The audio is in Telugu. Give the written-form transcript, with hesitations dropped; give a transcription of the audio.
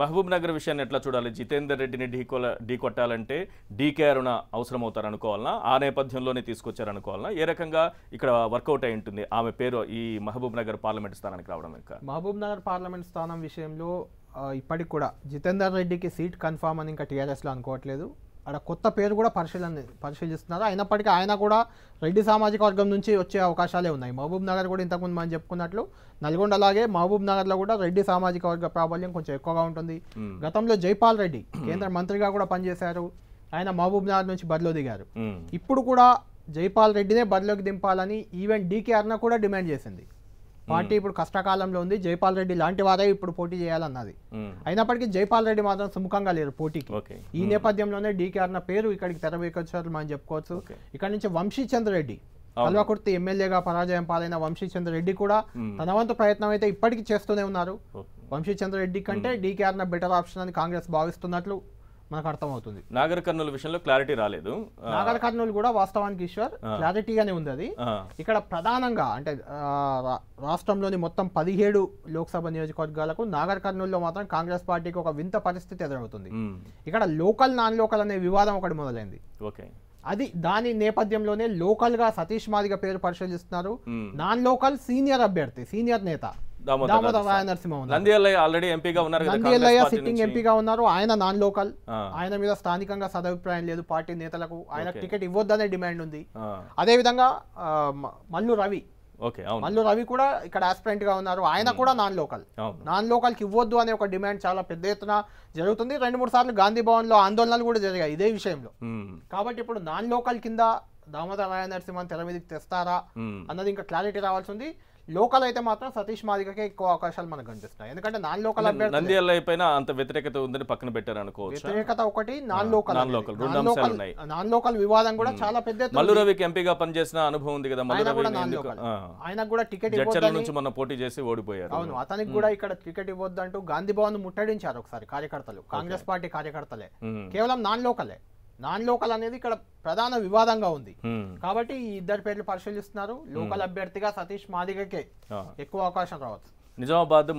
మహబూబ్ నగర్ విషయాన్ని ఎట్లా చూడాలి? జితేందర్ రెడ్డిని ఢీకొట్టాలంటే డీకే అరుణ అవసరమవుతారనుకోవాలనా? ఆ నేపథ్యంలోనే తీసుకొచ్చారనుకోవాలనా? ఏ రకంగా ఇక్కడ వర్కౌట్ అయి ఉంటుంది ఆమె పేరు ఈ మహబూబ్ నగర్ పార్లమెంట్ స్థానానికి రావడం? ఇంకా మహబూబ్ నగర్ పార్లమెంట్ స్థానం విషయంలో ఇప్పటికి కూడా జితేందర్ రెడ్డికి సీట్ కన్ఫామ్ అని ఇంకా టీఆర్ఎస్లో అనుకోవట్లేదు. అక్కడ కొత్త పేరు కూడా పరిశీలిస్తున్నారు. అయినప్పటికీ ఆయన కూడా రెడ్డి సామాజిక వర్గం నుంచి వచ్చే అవకాశాలే ఉన్నాయి. మహబూబ్ నగర్ కూడా ఇంతకుముందు మనం చెప్పుకున్నట్లు నల్గొండ అలాగే మహబూబ్ నగర్లో కూడా రెడ్డి సామాజిక వర్గ ప్రాబల్యం కొంచెం ఎక్కువగా ఉంటుంది. గతంలో జైపాల్ రెడ్డి కేంద్ర మంత్రిగా కూడా పనిచేశారు. ఆయన మహబూబ్ నగర్ నుంచి బరిలో దిగారు. ఇప్పుడు కూడా జైపాల్ రెడ్డినే బరిలోకి దింపాలని ఈవెన్ డీకే అరుణ కూడా డిమాండ్ చేసింది. పార్టీ ఇప్పుడు కష్టకాలంలో ఉంది, జైపాల్ రెడ్డి లాంటి వారే ఇప్పుడు పోటీ చేయాలన్నది. అయినప్పటికీ జైపాల్ రెడ్డి మాత్రం సుముఖంగా లేరు పోటీకి. ఈ నేపథ్యంలోనే డీకే అరుణ పేరు ఇక్కడికి తెరవేకొచ్చారు మనం చెప్పుకోవచ్చు. ఇక్కడ నుంచి వంశీచంద్ర రెడ్డి కల్వకుర్తి ఎమ్మెల్యేగా పరాజయం పాలైన వంశీచంద్ర రెడ్డి కూడా తన వంతు ప్రయత్నం అయితే ఇప్పటికీ చేస్తూనే ఉన్నారు. వంశీచంద్ర రెడ్డి కంటే డీకే అరుణ బెటర్ ఆప్షన్ అని కాంగ్రెస్ భావిస్తున్నట్లు మనకు అర్థమవుతుంది. నాగర్ కర్నూలు విషయంలో క్లారిటీ రాలేదు. నాగర్ కర్నూలు కూడా వాస్తవానికి ఈశ్వర్ క్లారిటీగానే ఉంది. అది ఇక్కడ ప్రధానంగా అంటే రాష్ట్రంలోని మొత్తం 17 లోక్సభ నియోజకవర్గాలకు నాగర్ కర్నూలులో మాత్రం కాంగ్రెస్ పార్టీకి ఒక వింత పరిస్థితి ఎదురవుతుంది. ఇక్కడ లోకల్ నాన్ లోకల్ అనే వివాదం ఒకటి మొదలైంది. అది దాని నేపథ్యంలోనే లోకల్ గా సతీష్ మాదిగ పేరు పరిశీలిస్తున్నారు. నాన్ లోకల్ సీనియర్ అభ్యర్థి, సీనియర్ నేత దామోదర రాయనరసింహ ఆల్రెడీ ఎంపీగా ఉన్నారు. సిట్టింగ్ ఎంపీగా ఉన్నారు. ఆయన నాన్ లోకల్. ఆయన మీద స్థానికంగా సదభిప్రాయం లేదు పార్టీ నేతలకు. ఆయన టికెట్ ఇవ్వద్దనే డిమాండ్ ఉంది. అదే విధంగా మల్లు రవి కూడా ఇక్కడ ఆస్పిరెంట్ గా ఉన్నారు. ఆయన కూడా నాన్ లోకల్ కి ఇవ్వద్దు అనే ఒక డిమాండ్ చాలా పెద్ద ఎత్తున జరుగుతుంది. 2-3 సార్లు గాంధీ భవన్ లో ఆందోళనలు కూడా జరిగాయి ఇదే విషయంలో. కాబట్టి ఇప్పుడు నాన్ లోకల్ కింద దామోదర రాయనరసింహన్ తెర మీదకి తెస్తారా అన్నది ఇంకా క్లారిటీ రావాల్సి ఉంది. లోకల్ అయితే మాత్రం సతీష్ మాదిగకే ఎక్కువ అవకాశాలు మనకు కనిపిస్తున్నాయి. ఎందుకంటే నాన్ లోకల్ నంద్యాల పైన అంత వ్యతిరేకత ఉందని పక్కన పెట్టారు అనుకోవచ్చు. వ్యతిరేకత ఒకటి, నాన్ లోకల్ వివాదం కూడా చాలా పెద్ద. మల్లు రవికి ఎంపీగా పనిచేసిన అనుభవం ఉంది కదా, ఆయనకు కూడా టికెట్ నుంచి మొన్న పోటీ చేసి ఓడిపోయారు. అవును, అతనికి కూడా ఇక్కడ టికెట్ ఇవ్వద్దంటూ గాంధీ భవన్ ముట్టడించారు ఒకసారి కార్యకర్తలు, కాంగ్రెస్ పార్టీ కార్యకర్తలే. కేవలం నాన్ లోకల్ అనేది ఇక్కడ ప్రధాన వివాదంగా ఉంది. కాబట్టి ఈ ఇద్దరు పేర్లు పరిశీలిస్తున్నారు. లోకల్ అభ్యర్థిగా సతీష్ మాదిగకే ఎక్కువ అవకాశం రావచ్చు. నిజామాబాద్